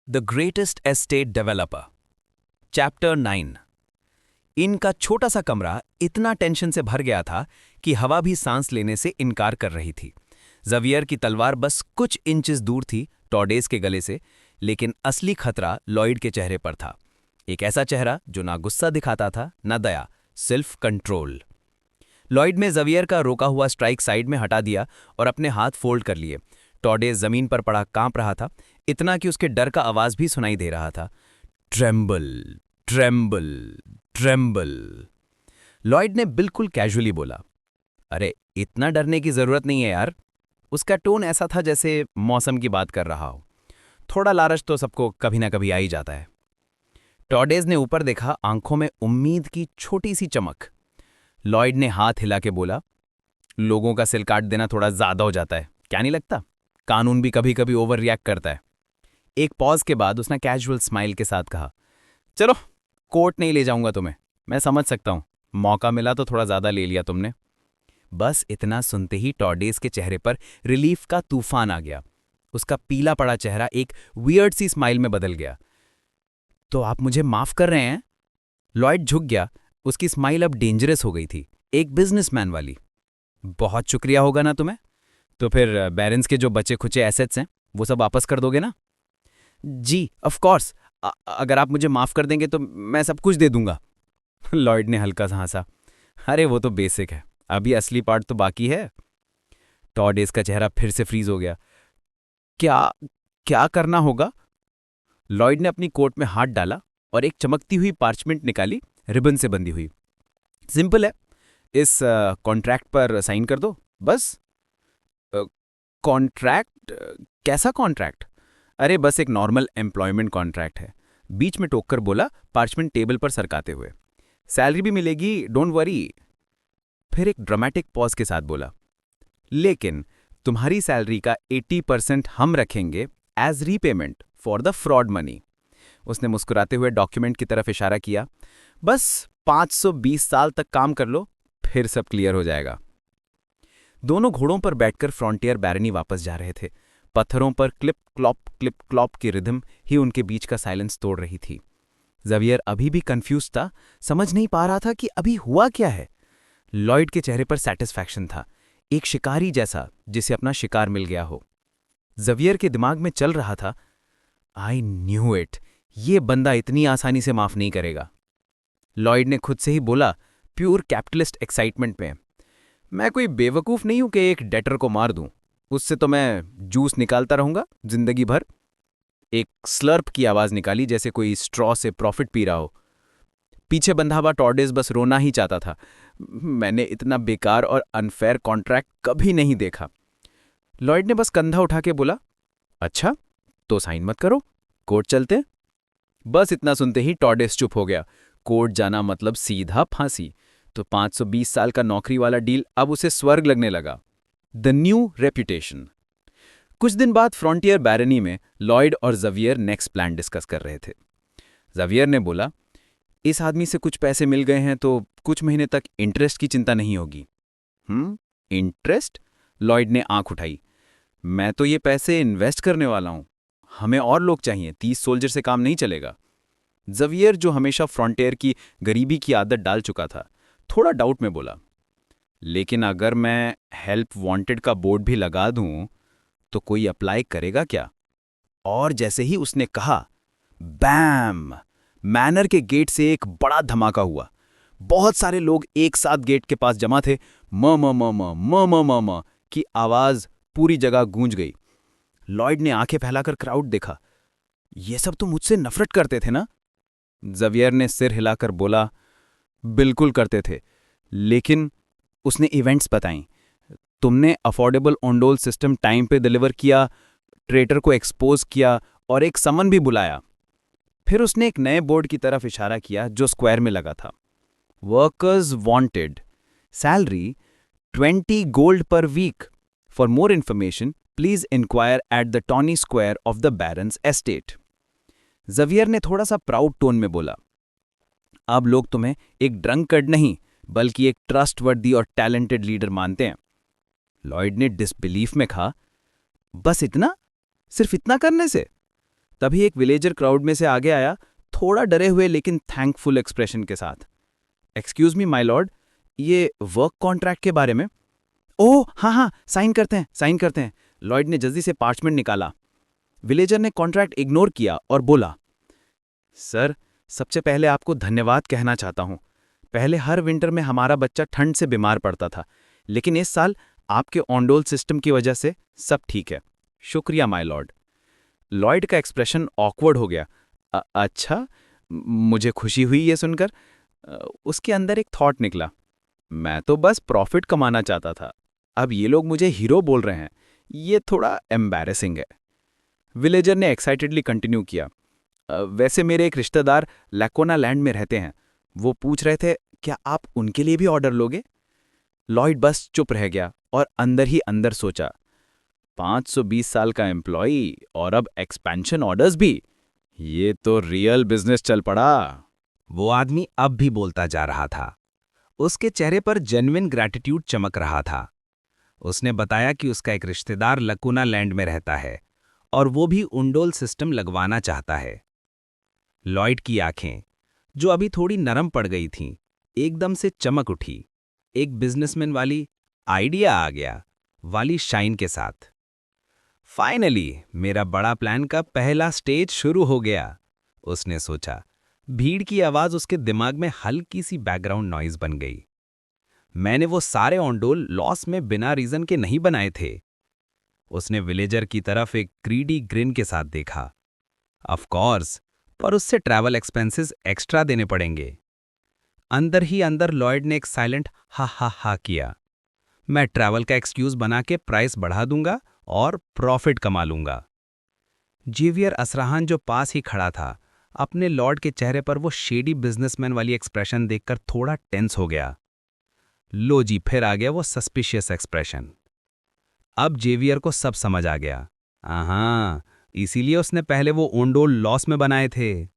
The greatest estate developer. Chapter 9। इनका छोटा सा कमरा इतना टेंशन से भर गया था कि हवा भी सांस लेने से इनकार कर रही थी। ज़वियर की तलवार बस कुछ इंचेस दूर थी टॉडेस के गले से, लेकिन असली खतरा लॉयड के चेहरे पर था। एक ऐसा चेहरा जो ना गुस्सा दिखाता था ना दया, सिर्फ कंट्रोल। लॉयड ने ज़वियर का रोका हुआ स्ट्राइक साइड में हटा दिया और अपने हाथ फोल्ड कर लिए। टॉडेस जमीन पर पड़ा कांप रहा था, इतना कि उसके डर का आवाज भी सुनाई दे रहा था। Tremble, tremble, tremble. लॉयड ने बिल्कुल कैजुअली बोला, अरे इतना डरने की जरूरत नहीं है यार। उसका टोन ऐसा था जैसे मौसम की बात कर रहा हो। थोड़ा लालच तो सबको कभी ना कभी आ ही जाता है। टॉडेस ने ऊपर देखा, आंखों में उम्मीद की छोटी सी चमक। लॉयड ने हाथ हिला के बोला, लोगों का सिल काट देना थोड़ा ज्यादा हो जाता है, क्या नहीं लगता? कानून भी कभी कभी ओवर रिएक्ट करता है। एक पॉज के बाद उसने कैजुअल स्माइल के साथ कहा, चलो कोर्ट नहीं ले जाऊंगा तुम्हें, मैं समझ सकता हूं, मौका मिला तो थोड़ा ज्यादा ले लिया तुमने। बस इतना सुनते ही टॉडेस के चेहरे पर रिलीफ का तूफान आ गया। उसका पीला पड़ा चेहरा एक वियर्ड सी स्माइल में बदल गया। तो आप मुझे माफ कर रहे हैं? लॉयड झुक गया। उसकी स्माइल अब डेंजरस हो गई थी, एक बिजनेसमैन वाली। बहुत शुक्रिया होगा ना तुम्हें? तो फिर बैरेंस के जो बचे खुचे एसेट्स हैं वो सब वापस कर दोगे ना? जी ऑफ कोर्स, अगर आप मुझे माफ कर देंगे तो मैं सब कुछ दे दूंगा। लॉयड ने हल्का सा हंसा, अरे वो तो बेसिक है, अभी असली पार्ट तो बाकी है। टॉडेस का चेहरा फिर से फ्रीज हो गया। क्या क्या करना होगा? लॉयड ने अपनी कोट में हाथ डाला और एक चमकती हुई पार्चमेंट निकाली, रिबन से बंधी हुई। सिंपल है, इस कॉन्ट्रैक्ट पर साइन कर दो बस। कॉन्ट्रैक्ट? कैसा कॉन्ट्रैक्ट? अरे बस एक नॉर्मल एम्प्लॉयमेंट कॉन्ट्रैक्ट है। बीच में टोककर बोला, पार्चमेंट टेबल पर सरकाते हुए। सैलरी भी मिलेगी, डोंट वरी। फिर एक ड्रामेटिक पॉज के साथ बोला, लेकिन तुम्हारी सैलरी का 80% हम रखेंगे as repayment for the fraud money. उसने मुस्कुराते हुए डॉक्यूमेंट की तरफ इशारा किया। बस 520 साल तक काम कर लो, फिर सब क्लियर हो जाएगा। दोनों घोड़ों पर बैठकर फ्रंटियर बैरनी वापस जा रहे थे। पत्थरों पर क्लिप क्लॉप की रिदम ही उनके बीच का साइलेंस तोड़ रही थी। ज़वियर अभी भी कंफ्यूज था, समझ नहीं पा रहा था कि अभी हुआ क्या है। लॉयड के चेहरे पर सैटिस्फैक्शन था, एक शिकारी जैसा जिसे अपना शिकार मिल गया हो। ज़वियर के दिमाग में चल रहा था, आई न्यू इट, ये बंदा इतनी आसानी से माफ नहीं करेगा। लॉयड ने खुद से ही बोला, प्योर कैपिटलिस्ट एक्साइटमेंट में, मैं कोई बेवकूफ नहीं हूं कि एक डेटर को मार दूं, उससे तो मैं जूस निकालता रहूंगा जिंदगी भर। एक स्लर्प की आवाज निकाली, जैसे कोई स्ट्रॉ से प्रॉफिट पी रहा हो। पीछे बंधा हुआ टॉर्डेस बस रोना ही चाहता था। मैंने इतना बेकार और अनफेयर कॉन्ट्रैक्ट कभी नहीं देखा। लॉयड ने बस कंधा उठा के बोला, अच्छा तो साइन मत करो, कोर्ट चलते। बस इतना सुनते ही टॉर्डेस चुप हो गया। कोर्ट जाना मतलब सीधा फांसी। तो 520 साल का नौकरी वाला डील अब उसे स्वर्ग लगने लगा। The new reputation. कुछ दिन बाद फ्रंटियर बैरनी में लॉयड और ज़वियर नेक्स्ट प्लान डिस्कस कर रहे थे। ज़वियर ने बोला, इस आदमी से कुछ पैसे मिल गए हैं तो कुछ महीने तक इंटरेस्ट की चिंता नहीं होगी। इंटरेस्ट? लॉयड ने आंख उठाई। मैं तो ये पैसे इन्वेस्ट करने वाला हूं, हमें और लोग चाहिए, 30 सोल्जर से काम नहीं चलेगा। ज़वियर, जो हमेशा फ्रंटियर की गरीबी की आदत डाल चुका था, थोड़ा डाउट में बोला, लेकिन अगर मैं हेल्प वांटेड का बोर्ड भी लगा दूं तो कोई अप्लाई करेगा क्या? और जैसे ही उसने कहा, बैम! मैनर के गेट से एक बड़ा धमाका हुआ। बहुत सारे लोग एक साथ गेट के पास जमा थे। म म म म म म म म की आवाज पूरी जगह गूंज गई। लॉयड ने आंखें फैलाकर क्राउड देखा। ये सब तो मुझसे नफरत करते थे ना? ज़वियर ने सिर हिलाकर बोला, बिल्कुल करते थे, लेकिन उसने इवेंट्स बताई। तुमने अफोर्डेबल ओंडोल सिस्टम टाइम पे डिलीवर किया, ट्रेटर को एक्सपोज किया और एक समन भी बुलाया। फिर उसने एक नए बोर्ड की तरफ इशारा किया जो स्क्वायर में लगा था। Workers wanted, salary 20 gold per week. For more information please enquire at the Tony square of the barons estate. Xavier ने थोड़ा सा प्राउड टोन में बोला, अब लोग तुम्हें एक ड्रंकर्ड नहीं बल्कि एक ट्रस्टवर्दी और टैलेंटेड लीडर मानते हैं। लॉयड ने डिसबिलीफ में कहा, बस इतना? सिर्फ इतना करने से? तभी एक विलेजर क्राउड में से आगे आया, थोड़ा डरे हुए लेकिन थैंकफुल एक्सप्रेशन के साथ। एक्सक्यूज मी माय लॉर्ड, ये वर्क कॉन्ट्रैक्ट के बारे में। ओह हाँ हाँ, साइन करते हैं, साइन करते हैं। लॉयड ने जल्दी से पार्चमेंट निकाला। विलेजर ने कॉन्ट्रैक्ट इग्नोर किया और बोला, सर, सबसे पहले आपको धन्यवाद कहना चाहता हूं। पहले हर विंटर में हमारा बच्चा ठंड से बीमार पड़ता था, लेकिन इस साल आपके ऑनडोल सिस्टम की वजह से सब ठीक है। शुक्रिया माय लॉर्ड। लॉयड का एक्सप्रेशन ऑकवर्ड हो गया। अच्छा, मुझे खुशी हुई ये सुनकर। उसके अंदर एक थॉट निकला, मैं तो बस प्रॉफिट कमाना चाहता था, अब ये लोग मुझे हीरो बोल रहे हैं, ये थोड़ा एम्बैरेसिंग है। विलेजर ने एक्साइटेडली कंटिन्यू किया, वैसे मेरे एक रिश्तेदार लैकोना लैंड में रहते हैं, वो पूछ रहे थे क्या आप उनके लिए भी ऑर्डर लोगे। लॉयड बस चुप रह गया और अंदर ही अंदर सोचा, 520 साल का एम्प्लॉई और अब एक्सपेंशन ऑर्डर्स भी, ये तो रियल बिजनेस चल पड़ा। वो आदमी अब भी बोलता जा रहा था। उसके चेहरे पर जेन्युइन ग्रैटिट्यूड चमक रहा था। उसने बताया कि उसका एक रिश्तेदार लकुना लैंड में रहता है और वो भी उंडोल सिस्टम लगवाना चाहता है। लॉयड की आंखें, जो अभी थोड़ी नरम पड़ गई थीं, एकदम से चमक उठी, एक बिजनेसमैन वाली आइडिया आ गया वाली शाइन के साथ। फाइनली मेरा बड़ा प्लान का पहला स्टेज शुरू हो गया, उसने सोचा। भीड़ की आवाज उसके दिमाग में हल्की सी बैकग्राउंड नॉइज बन गई। मैंने वो सारे ऑनडोल लॉस में बिना रीजन के नहीं बनाए थे। उसने विलेजर की तरफ एक ग्रीडी ग्रिन के साथ देखा। ऑफ कोर्स, पर उससे ट्रैवल एक्सपेंसेस एक्स्ट्रा देने पड़ेंगे। अंदर ही अंदर लॉयड ने एक साइलेंट हा हा हा किया। मैं ट्रैवल का एक्सक्यूज बना के प्राइस बढ़ा दूंगा और प्रॉफिट कमा लूंगा। जेवियर असराहान जो पास ही खड़ा था, अपने लॉर्ड के चेहरे पर वो शेडी बिजनेसमैन वाली एक्सप्रेशन देखकर थोड़ा टेंस हो गया। लो जी, फिर आ गया वो सस्पिशियस एक्सप्रेशन। अब जेवियर को सब समझ आ गया। हाँ, इसीलिए उसने पहले वो ओंडोल लॉस में बनाए थे।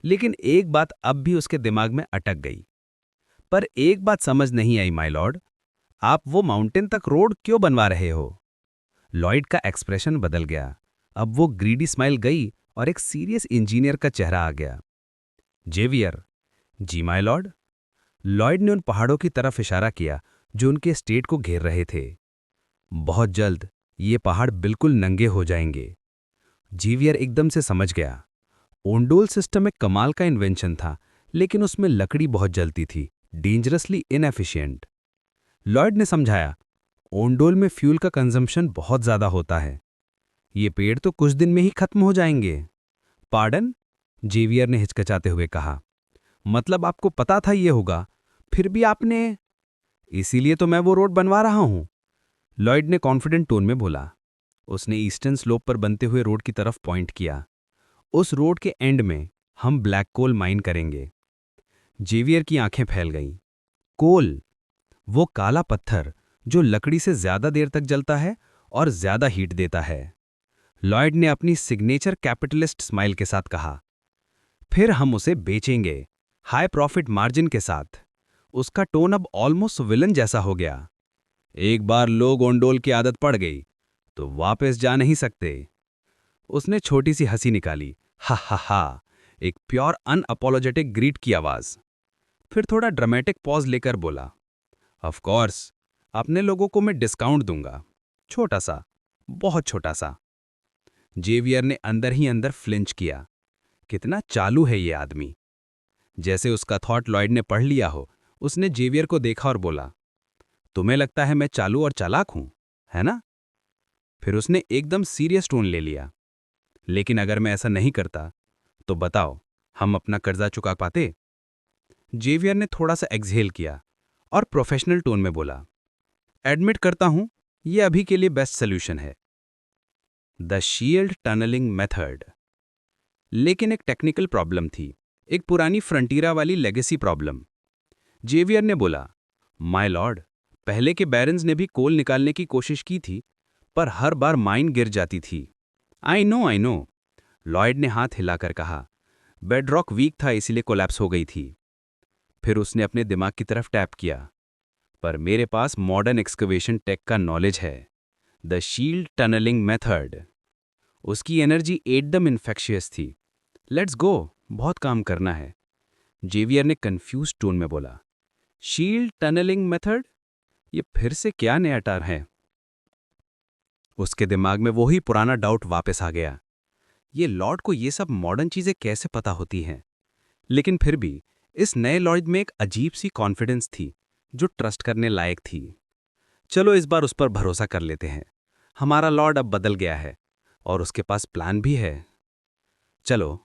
लेकिन एक बात अब भी उसके दिमाग में अटक गई। पर एक बात समझ नहीं आई माय लॉर्ड, आप वो माउंटेन तक रोड क्यों बनवा रहे हो? लॉयड का एक्सप्रेशन बदल गया। अब वो ग्रीडी स्माइल गई और एक सीरियस इंजीनियर का चेहरा आ गया। जेवियर, जी माय लॉर्ड। लॉयड ने उन पहाड़ों की तरफ इशारा किया जो उनके स्टेट को घेर रहे थे। बहुत जल्द ये पहाड़ बिल्कुल नंगे हो जाएंगे। जेवियर एकदम से समझ गया। ओंडोल सिस्टम एक कमाल का इन्वेंशन था, लेकिन उसमें लकड़ी बहुत जलती थी, डेंजरसली इनएफिशिएंट। लॉयड ने समझाया, ओंडोल में फ्यूल का कंजम्पशन बहुत ज्यादा होता है। ये पेड़ तो कुछ दिन में ही खत्म हो जाएंगे। पार्डन? जेवियर ने हिचकिचाते हुए कहा। मतलब आपको पता था ये होगा, फिर भी आपने? इसीलिए तो मैं वो रोड बनवा रहा हूं, लॉयड ने कॉन्फिडेंट टोन में बोला। उसने ईस्टर्न स्लोप पर बनते हुए रोड की तरफ पॉइंट किया। उस रोड के एंड में हम ब्लैक कोल माइन करेंगे। जेवियर की आंखें फैल गईं। कोल, वो काला पत्थर जो लकड़ी से ज्यादा देर तक जलता है और ज्यादा हीट देता है। लॉयड ने अपनी सिग्नेचर कैपिटलिस्ट स्माइल के साथ कहा। फिर हम उसे बेचेंगे, हाई प्रॉफिट मार्जिन के साथ। उसका टोन अब ऑलमोस्ट विलन जैसा हो गया। एक बार लोग ओंडोल की आदत पड़ गई तो वापस जा नहीं सकते। उसने छोटी सी हंसी निकाली, हा हा हा, एक प्योर अनअपोलोजेटिक ग्रीट की आवाज। फिर थोड़ा ड्रामेटिक पॉज लेकर बोला, ऑफ कोर्स, अपने लोगों को मैं डिस्काउंट दूंगा, छोटा सा, बहुत छोटा सा। जेवियर ने अंदर ही अंदर फ्लिंच किया। कितना चालू है ये आदमी। जैसे उसका थॉट लॉयड ने पढ़ लिया हो, उसने जेवियर को देखा और बोला, तुम्हें लगता है मैं चालू और चालाक हूं, है ना? फिर उसने एकदम सीरियस टोन ले लिया। लेकिन अगर मैं ऐसा नहीं करता तो बताओ, हम अपना कर्जा चुका पाते? जेवियर ने थोड़ा सा एक्सहेल किया और प्रोफेशनल टोन में बोला, एडमिट करता हूं, यह अभी के लिए बेस्ट सोल्यूशन है, द शील्ड टनलिंग मेथड। लेकिन एक टेक्निकल प्रॉब्लम थी, एक पुरानी फ्रंटीरा वाली लेगेसी प्रॉब्लम। जेवियर ने बोला, माय लॉर्ड, पहले के बैरन्स ने भी कोल निकालने की कोशिश की थी, पर हर बार माइन गिर जाती थी। I know. लॉयड ने हाथ हिलाकर कहा, बेडरॉक वीक था इसीलिए कोलैप्स हो गई थी। फिर उसने अपने दिमाग की तरफ टैप किया, पर मेरे पास मॉडर्न एक्सकवेशन टेक का नॉलेज है, द शील्ड टनलिंग मेथड। उसकी एनर्जी एकदम इन्फेक्शियस थी। लेट्स गो, बहुत काम करना है। जेवियर ने कंफ्यूज टोन में बोला। Shield tunneling method? ये फिर से क्या नया टर्म है? उसके दिमाग में वही पुराना डाउट वापस आ गया। ये लॉर्ड को ये सब मॉडर्न चीजें कैसे पता होती हैं? लेकिन फिर भी इस नए लॉर्ड में एक अजीब सी कॉन्फिडेंस थी जो ट्रस्ट करने लायक थी। चलो इस बार उस पर भरोसा कर लेते हैं। हमारा लॉर्ड अब बदल गया है और उसके पास प्लान भी है। चलो।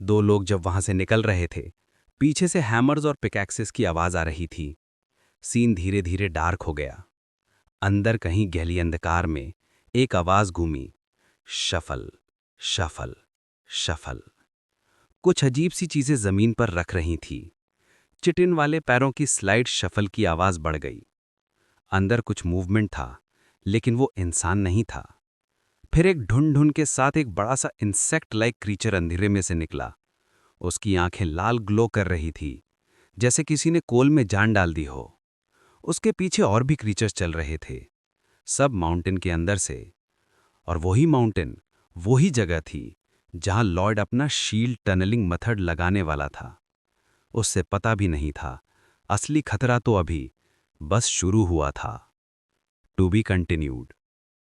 दो लोग जब वहां से निकल रहे थे, पीछे से हैमर्स और पिकैक्सेस की आवाज आ रही थी। सीन धीरे धीरे डार्क हो गया। अंदर कहीं गहरी अंधकार में एक आवाज घूमी, शफल शफल शफल। कुछ अजीब सी चीजें जमीन पर रख रही थी। चिटिन वाले पैरों की स्लाइड शफल की आवाज बढ़ गई। अंदर कुछ मूवमेंट था, लेकिन वो इंसान नहीं था। फिर एक ढूंढ ढूंढ के साथ एक बड़ा सा इंसेक्ट लाइक क्रीचर अंधेरे में से निकला। उसकी आंखें लाल ग्लो कर रही थी, जैसे किसी ने कोल में जान डाल दी हो। उसके पीछे और भी क्रीचर्स चल रहे थे, सब माउंटेन के अंदर से। और वही माउंटेन, वही जगह थी जहां लॉर्ड अपना शील्ड टनलिंग मेथड लगाने वाला था। उससे पता भी नहीं था, असली खतरा तो अभी बस शुरू हुआ था। To be continued.